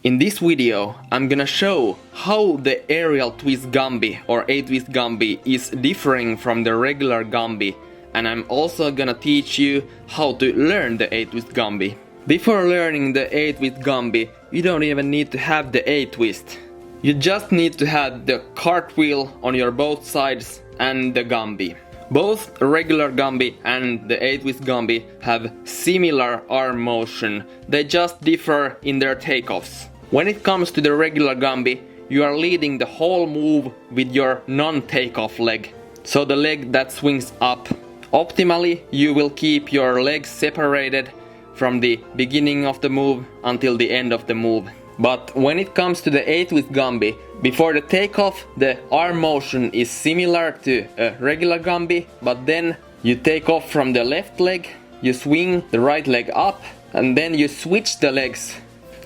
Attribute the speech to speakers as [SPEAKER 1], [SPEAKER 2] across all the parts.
[SPEAKER 1] In this video, I'm gonna show how the aerial twist Gumbi or A-twist Gumbi is differing from the regular Gumbi, and I'm also gonna teach you how to learn the A-twist Gumbi. Before learning the A-twist Gumbi, you don't even need to have the A-twist. You just need to have the cartwheel on your both sides and the Gumbi. Both regular Gumbi and the A-twist Gumbi have similar arm motion, they just differ in their takeoffs. When it comes to the regular Gumbi, you are leading the whole move with your non-takeoff leg, so the leg that swings up. Optimally, you will keep your legs separated from the beginning of the move until the end of the move. But when it comes to the A-twist Gumbi, before the takeoff, the arm motion is similar to a regular Gumbi, but then you take off from the left leg, you swing the right leg up, and then you switch the legs.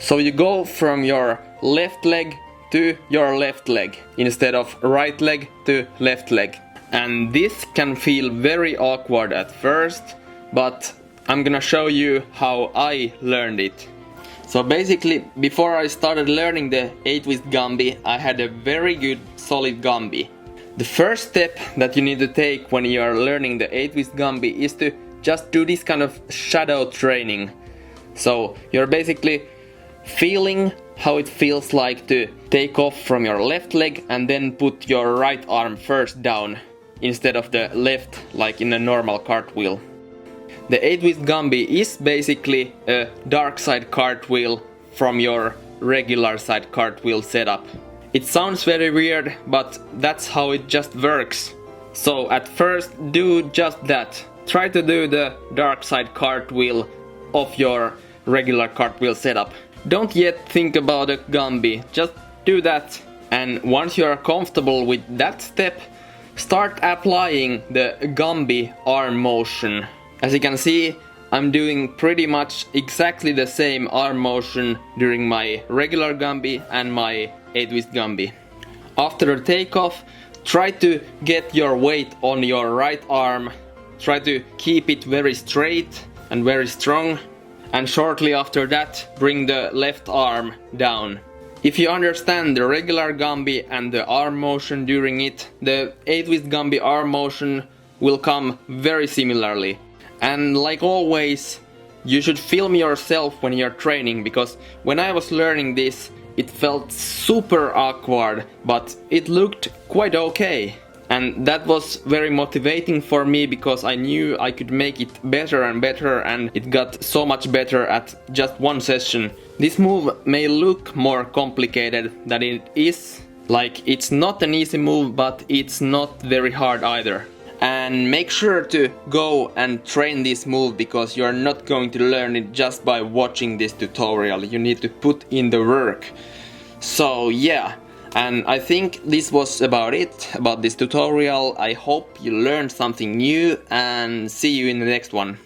[SPEAKER 1] So you go from your left leg to your left leg, instead of right leg to left leg. And this can feel very awkward at first, but I'm gonna show you how I learned it. So basically, before I started learning the A-twist Gumbi, I had a very good solid Gumbi. The first step that you need to take when you are learning the A-twist Gumbi is to just do this kind of shadow training. So you're basically feeling how it feels like to take off from your left leg and then put your right arm first down instead of the left like in a normal cartwheel. The A-twist Gumbi is basically a dark side cartwheel from your regular side cartwheel setup. It sounds very weird, but that's how it just works. So at first do just that. Try to do the dark side cartwheel of your regular cartwheel setup. Don't yet think about a Gumbi, just do that. And once you are comfortable with that step, start applying the Gumbi arm motion. As you can see, I'm doing pretty much exactly the same arm motion during my regular Gumbi and my A-twist Gumbi. After the takeoff, try to get your weight on your right arm. Try to keep it very straight and very strong. And shortly after that, bring the left arm down. If you understand the regular Gumbi and the arm motion during it, the A-twist Gumbi arm motion will come very similarly. And like always, you should film yourself when you're training, because when I was learning this, it felt super awkward, but it looked quite okay. And that was very motivating for me, because I knew I could make it better and better, and it got so much better at just one session. This move may look more complicated than it is. Like, it's not an easy move, but it's not very hard either. And make sure to go and train this move, because you're not going to learn it just by watching this tutorial. You need to put in the work. So yeah. And I think this was about it, about this tutorial. I hope you learned something new, and see you in the next one.